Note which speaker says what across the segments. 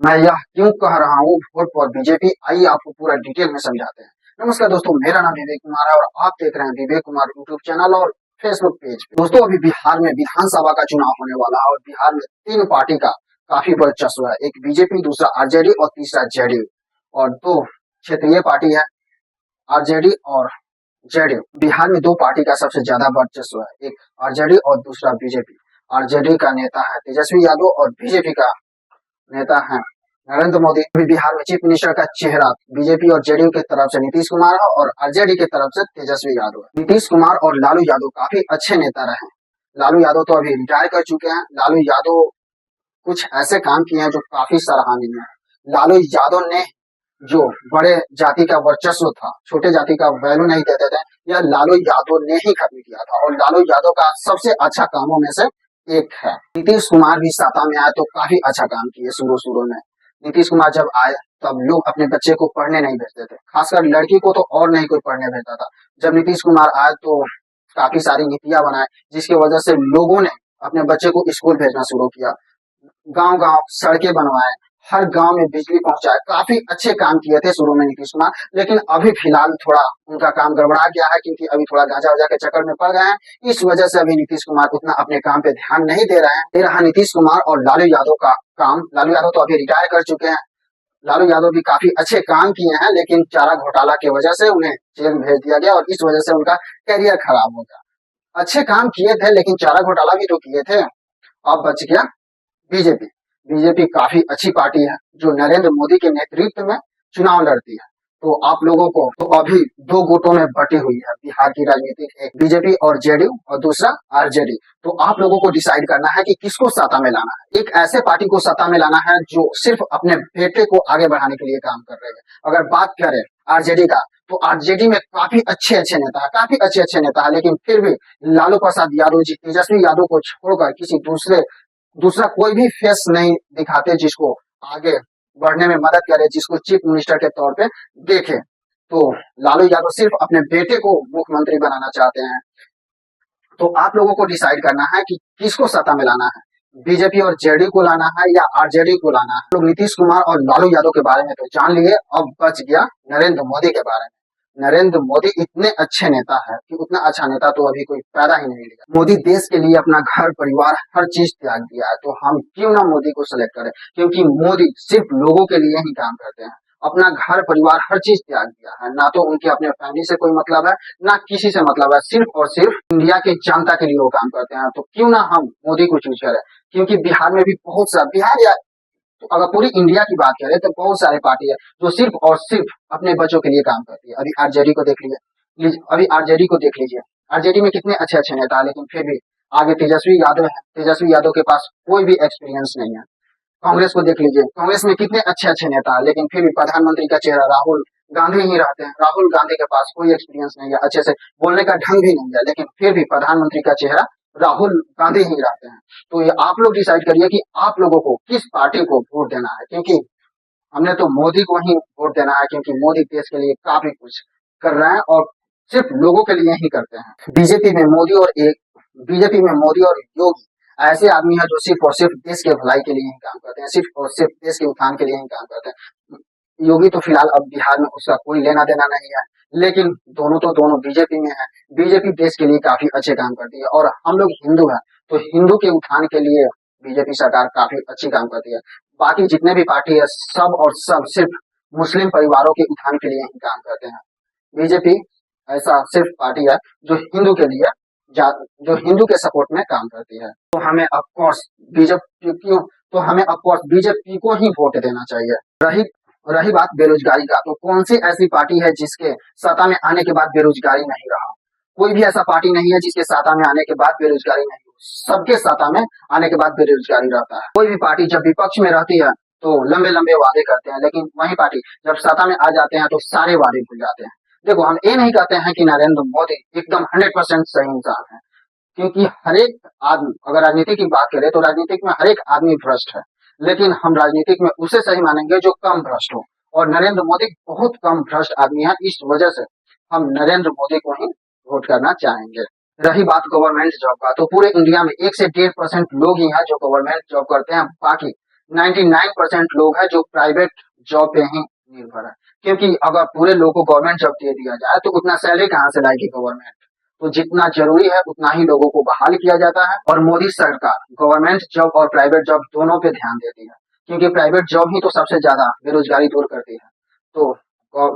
Speaker 1: मैं यह क्यों कह रहा हूँ वोट फॉर बीजेपी, आइए आपको पूरा डिटेल में समझाते हैं। नमस्कार दोस्तों, मेरा नाम विवेक कुमार है और आप देख रहे हैं विवेक कुमार यूट्यूब चैनल और फेसबुक पेज पे। दोस्तों, अभी बिहार में विधानसभा का चुनाव होने वाला है और बिहार में तीन पार्टी का काफी वर्चस्व है। एक बीजेपी, दूसरा आरजेडी और तीसरा जेडीयू। और दो क्षेत्रीय पार्टी है, आरजेडी और जेडीयू। बिहार में दो पार्टी का सबसे ज्यादा वर्चस्व है, एक आरजेडी और दूसरा बीजेपी। आरजेडी का नेता है तेजस्वी यादव और बीजेपी का नेता है नरेंद्र मोदी। अभी बिहार में चीफ मिनिस्टर का चेहरा बीजेपी और जेडीयू की तरफ से नीतीश कुमार है और आरजेडी की तरफ से तेजस्वी यादव है। नीतीश कुमार और लालू यादव काफी अच्छे नेता रहे। लालू यादव तो अभी रिटायर कर चुके हैं। लालू यादव कुछ ऐसे काम किए हैं जो काफी सराहनीय है। लालू यादव ने जो बड़े जाति का वर्चस्व था, छोटे जाति का वैल्यू नहीं देते थे, यह लालू यादव ने ही खत्म किया था और लालू यादव का सबसे अच्छा कामों में से एक है। नीतीश कुमार भी सत्ता में आए तो काफी अच्छा काम किए। शुरू में नीतीश कुमार जब आए तब लोग अपने बच्चे को पढ़ने नहीं भेजते थे, खासकर लड़की को तो और नहीं कोई पढ़ने भेजता था। जब नीतीश कुमार आए तो काफी सारी नीतियां बनाए जिसकी वजह से लोगों ने अपने बच्चे को स्कूल भेजना शुरू किया। गांव गांव सड़कें बनवाए, हर गांव में बिजली पहुंचाए। काफी अच्छे काम किए थे शुरू में नीतीश कुमार, लेकिन अभी फिलहाल थोड़ा उनका काम गड़बड़ा गया है क्योंकि अभी थोड़ा गांजा वाजा के चक्कर में पड़ गए हैं। इस वजह से अभी नीतीश कुमार उतना अपने काम पे ध्यान नहीं दे रहे हैं। दे रहा नीतीश कुमार और लालू यादव का काम। लालू यादव तो अभी रिटायर कर चुके हैं। लालू यादव भी काफी अच्छे काम किए हैं, लेकिन चारा घोटाला की वजह से उन्हें जेल में भेज दिया गया और इस वजह से उनका करियर खराब हो गया। अच्छे काम किए थे लेकिन चारा घोटाला भी तो किए थे। अब बच गया बीजेपी। बीजेपी काफी अच्छी पार्टी है जो नरेंद्र मोदी के नेतृत्व में चुनाव लड़ती है। तो आप लोगों को तो अभी दो गुटों में बटी हुई है बिहार की राजनीति, एक बीजेपी और जेडीयू और दूसरा आरजेडी। तो आप लोगों को डिसाइड करना है कि किसको सत्ता में लाना है। एक ऐसे पार्टी को सत्ता में लाना है जो सिर्फ अपने बेटे को आगे बढ़ाने के लिए काम कर रहे हैं। अगर बात करें आरजेडी का, तो आरजेडी में काफी अच्छे अच्छे नेता है, काफी अच्छे अच्छे नेता है, लेकिन फिर भी लालू प्रसाद यादव जी तेजस्वी यादव को छोड़कर किसी दूसरा कोई भी फेस नहीं दिखाते जिसको आगे बढ़ने में मदद करे, जिसको चीफ मिनिस्टर के तौर पे देखे। तो लालू यादव सिर्फ अपने बेटे को मुख्यमंत्री बनाना चाहते हैं। तो आप लोगों को डिसाइड करना है कि किसको सत्ता में लाना है, बीजेपी और जेडीयू को लाना है या आरजेडी को लाना है। लोग नीतीश कुमार और लालू यादव के बारे में तो जान लिए, अब बच गया नरेंद्र मोदी के बारे में। नरेंद्र मोदी इतने अच्छे नेता है कि उतना अच्छा नेता तो अभी कोई पैदा ही नहीं लिया। मोदी देश के लिए अपना घर परिवार हर चीज त्याग दिया है, तो हम क्यों ना मोदी को सिलेक्ट करें, क्योंकि मोदी सिर्फ लोगों के लिए ही काम करते हैं। अपना घर परिवार हर चीज त्याग दिया है, ना तो उनके अपने फैमिली से कोई मतलब है, ना किसी से मतलब है, सिर्फ और सिर्फ इंडिया की जनता के लिए वो काम करते हैं। तो क्यों ना हम मोदी को चूज करें, क्योंकि बिहार में भी बहुत सा बिहार या तो अगर पूरी इंडिया की बात करें तो बहुत सारी पार्टी है जो सिर्फ और सिर्फ अपने बच्चों के लिए काम करती है। अभी आरजेडी को देख लीजिए, अभी आरजेडी को देख लीजिए, आरजेडी में कितने अच्छे अच्छे नेता है, लेकिन फिर भी आगे तेजस्वी यादव है। तेजस्वी यादव के पास कोई भी एक्सपीरियंस नहीं है। कांग्रेस को देख लीजिए, कांग्रेस में कितने अच्छे अच्छे नेता है, लेकिन फिर भी प्रधानमंत्री का चेहरा राहुल गांधी ही रहते हैं। राहुल गांधी के पास कोई एक्सपीरियंस नहीं है, अच्छे से बोलने का ढंग भी नहीं है, लेकिन फिर भी प्रधानमंत्री का चेहरा राहुल गांधी ही रहते हैं। तो ये आप लोग डिसाइड करिए कि आप लोगों को किस पार्टी को वोट देना है, क्योंकि हमने तो मोदी को ही वोट देना है, क्योंकि मोदी देश के लिए काफी कुछ कर रहे हैं और सिर्फ लोगों के लिए ही करते हैं। बीजेपी में मोदी और योगी ऐसे आदमी है जो सिर्फ और सिर्फ देश के भलाई के लिए ही काम करते हैं, सिर्फ और सिर्फ देश के उत्थान के लिए ही काम करते हैं। योगी तो फिलहाल अब बिहार में उसका कोई लेना देना नहीं है, लेकिन दोनों बीजेपी में है। बीजेपी देश के लिए काफी अच्छे काम करती है और हम लोग हिंदू हैं, तो हिंदू के उत्थान के लिए बीजेपी सरकार काफी अच्छी काम करती है। बाकी जितने भी पार्टी है सब और सब सिर्फ मुस्लिम परिवारों के उत्थान के लिए ही काम करते हैं। बीजेपी ऐसा सिर्फ पार्टी है जो हिंदू के लिए जो हिंदू के सपोर्ट में काम करती है। तो हमें ऑफकोर्स बीजेपी को ही वोट देना चाहिए। रही बात बेरोजगारी का, तो कौन सी ऐसी पार्टी है जिसके सत्ता में आने के बाद बेरोजगारी नहीं रहा? कोई भी ऐसा पार्टी नहीं है जिसके सत्ता में आने के बाद बेरोजगारी नहीं हो। सबके सत्ता में आने के बाद बेरोजगारी रहता है। कोई भी पार्टी जब विपक्ष में रहती है तो लंबे लंबे वादे करते हैं, लेकिन वही पार्टी जब सत्ता में आ जाते हैं तो सारे वादे भूल जाते हैं। देखो, हम ये नहीं कहते हैं कि नरेंद्र मोदी एकदम 100% सही इंसान है, क्योंकि हर एक आदमी, अगर राजनीति की बात करें तो राजनीतिक में हर एक आदमी भ्रष्ट है, लेकिन हम राजनीतिक में उसे सही मानेंगे जो कम भ्रष्ट हो, और नरेंद्र मोदी बहुत कम भ्रष्ट आदमी है। इस वजह से हम नरेंद्र मोदी को ही वोट करना चाहेंगे। रही बात गवर्नमेंट जॉब का, तो पूरे इंडिया में 1 से 1.5% लोग ही हैं जो गवर्नमेंट जॉब करते हैं। बाकी 99% लोग हैं जो प्राइवेट जॉब पे ही निर्भर है, क्योंकि अगर पूरे लोगों को गवर्नमेंट जॉब दे दिया जाए तो उतना सैलरी कहाँ से लाएगी गवर्नमेंट। तो जितना जरूरी है उतना ही लोगों को बहाल किया जाता है, और मोदी सरकार गवर्नमेंट जॉब और प्राइवेट जॉब दोनों पे ध्यान देती है, क्योंकि प्राइवेट जॉब ही तो सबसे ज्यादा बेरोजगारी दूर करती है। तो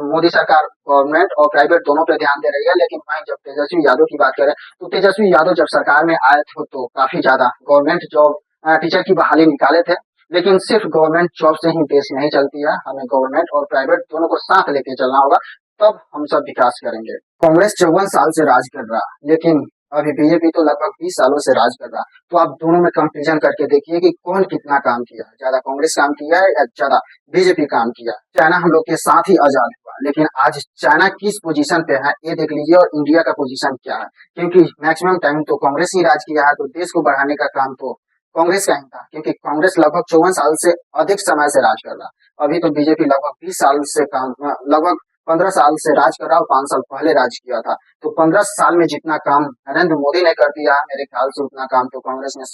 Speaker 1: मोदी सरकार गवर्नमेंट और प्राइवेट दोनों पे ध्यान दे रही है। लेकिन वहीं जब तेजस्वी यादव की बात करें तो तेजस्वी यादव जब सरकार में आए थे तो काफी ज्यादा गवर्नमेंट जॉब टीचर की बहाली निकाले थे। लेकिन सिर्फ गवर्नमेंट जॉब से ही देश नहीं चलती है, हमें गवर्नमेंट और प्राइवेट दोनों को साथ लेके चलना होगा, तब हम सब विकास करेंगे। कांग्रेस 54 साल से राज कर रहा, लेकिन अभी बीजेपी तो लगभग 20 सालों से राज कर रहा। तो आप दोनों में कंपेरिजन करके देखिए कि कौन कितना काम किया है, ज्यादा कांग्रेस काम किया है या ज्यादा बीजेपी काम किया। चाइना हम लोग के साथ ही आजाद हुआ, लेकिन आज चाइना किस पोजीशन पे है ये देख लीजिए, और इंडिया का पोजीशन क्या है। क्योंकि मैक्सिमम टाइम तो कांग्रेस ही राज किया है, तो देश को बढ़ाने का काम तो कांग्रेस का ही था, क्योंकि कांग्रेस लगभग 54 साल से अधिक समय से राज कर रहा। अभी तो बीजेपी लगभग 20 साल से काम, लगभग 15 साल से राज कर रहा और 5 साल पहले राज किया था। तो 15 साल में जितना काम नरेंद्र मोदी ने कर दिया, मेरे ख्याल से उतना काम तो कांग्रेस ने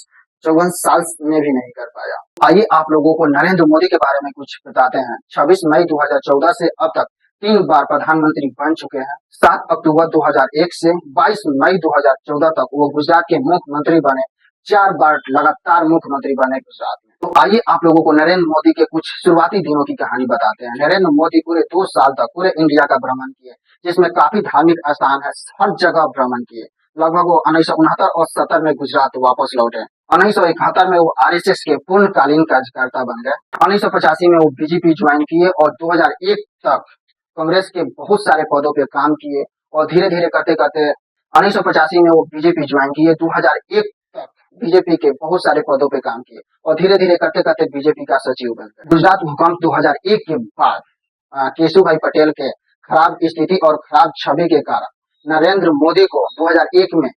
Speaker 1: 54 साल में भी नहीं कर पाया। आइए आप लोगों को नरेंद्र मोदी के बारे में कुछ बताते हैं। 26 मई 2014 से अब तक 3 बार प्रधानमंत्री बन चुके हैं। 7 अक्टूबर 2001 से 22 मई 2014 तक वो गुजरात के मुख्यमंत्री बने। 4 बार लगातार मुख्यमंत्री बने गुजरात में। तो आइए आप लोगों को नरेंद्र मोदी के कुछ शुरुआती दिनों की कहानी बताते हैं। नरेंद्र मोदी पूरे 2 साल तक पूरे इंडिया का भ्रमण किए, जिसमें काफी धार्मिक स्थान है, हर जगह भ्रमण किए। लगभग वो 1969 और 70 में गुजरात वापस लौटे। 1971 में वो आरएसएस के पूर्णकालीन कार्यकर्ता बन गए। 1985 में वो बीजेपी ज्वाइन किए और 2001 तक कांग्रेस के बहुत सारे पदों पे काम किए, और धीरे धीरे करते करते 1985 में वो बीजेपी ज्वाइन किए। 2001 तक बीजेपी के बहुत सारे पदों पे काम किए, और धीरे धीरे करते करते बीजेपी का सचिव बन गए। गुजरात भूकंप 2001 के बाद केशुभाई पटेल के खराब स्थिति और खराब छवि के कारण नरेंद्र मोदी को 2001 में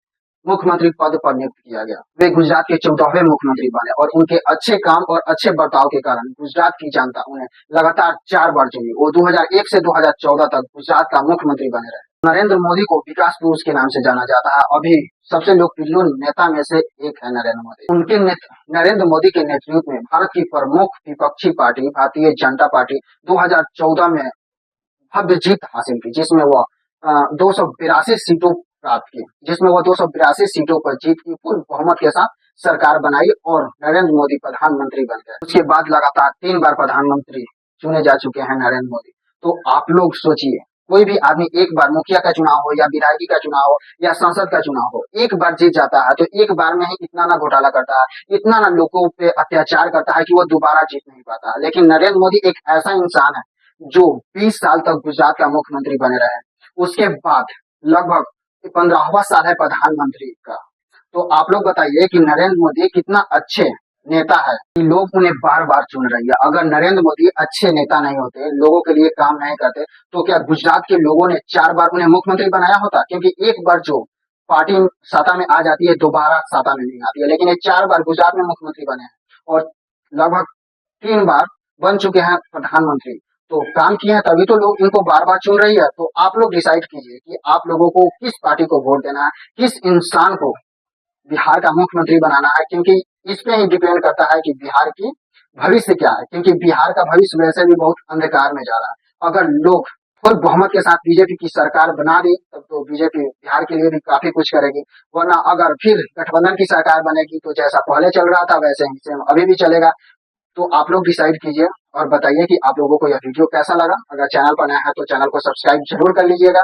Speaker 1: मुख्यमंत्री पद पर नियुक्त किया गया। वे गुजरात के 14वें मुख्यमंत्री बने, और उनके अच्छे काम और अच्छे बर्ताव के कारण गुजरात की जनता उन्हें लगातार 4 बार चुनी। वो 2001 से 2014 तक गुजरात का मुख्यमंत्री बने रहे। नरेंद्र मोदी को विकास पुरुष के नाम से जाना जाता है। अभी सबसे लोकप्रिय नेता में से एक है नरेंद्र मोदी। नरेंद्र मोदी के नेतृत्व में भारत की प्रमुख विपक्षी पार्टी भारतीय जनता पार्टी 2014 में भव्य जीत हासिल की, जिसमें वह 282 सीटों प्राप्त की, जिसमें वह 282 सीटों पर जीत की पूर्ण बहुमत के साथ सरकार बनाई और नरेंद्र मोदी प्रधानमंत्री बन गए। उसके बाद लगातार 3 बार प्रधानमंत्री चुने जा चुके हैं नरेंद्र मोदी। तो आप लोग सोचिए, कोई भी आदमी एक बार मुखिया का चुनाव हो या विधायकी का चुनाव हो या संसद का चुनाव हो, एक बार जीत जाता है तो एक बार में ही इतना ना घोटाला करता है, इतना ना लोगों पे अत्याचार करता है कि वो दोबारा जीत नहीं पाता। लेकिन नरेंद्र मोदी एक ऐसा इंसान है जो 20 साल तक गुजरात का मुख्यमंत्री बने रहे। उसके बाद लगभग 15वां साल है प्रधानमंत्री का। तो आप लोग बताइए कि नरेंद्र मोदी कितना अच्छे नेता है कि लोग उन्हें बार बार चुन रही है। अगर नरेंद्र मोदी अच्छे नेता नहीं होते, लोगों के लिए काम नहीं करते, तो क्या गुजरात के लोगों ने 4 बार उन्हें मुख्यमंत्री बनाया होता? क्योंकि एक बार जो पार्टी सत्ता में आ जाती है दोबारा सत्ता में नहीं आती है, लेकिन ये 4 बार गुजरात में मुख्यमंत्री बने हैं और लगभग 3 बार बन चुके हैं प्रधानमंत्री। तो काम किए हैं तभी तो लोग इनको बार बार चुन रही है। तो आप लोग डिसाइड कीजिए कि आप लोगों को किस पार्टी को वोट देना है, किस इंसान को बिहार का मुख्यमंत्री बनाना है, क्योंकि इस पे ही डिपेंड करता है कि बिहार की भविष्य क्या है। क्योंकि बिहार का भविष्य वैसे भी बहुत अंधकार में जा रहा है। अगर लोग फुल बहुमत के साथ बीजेपी की सरकार बना दी तब तो बीजेपी बिहार के लिए भी काफी कुछ करेगी, वरना अगर फिर गठबंधन की सरकार बनेगी तो जैसा पहले चल रहा था वैसे ही सेम अभी भी चलेगा। तो आप लोग डिसाइड कीजिए और बताइए कि आप लोगों को यह वीडियो कैसा लगा। अगर चैनल पर नया है तो चैनल को सब्सक्राइब जरूर कर लीजिएगा।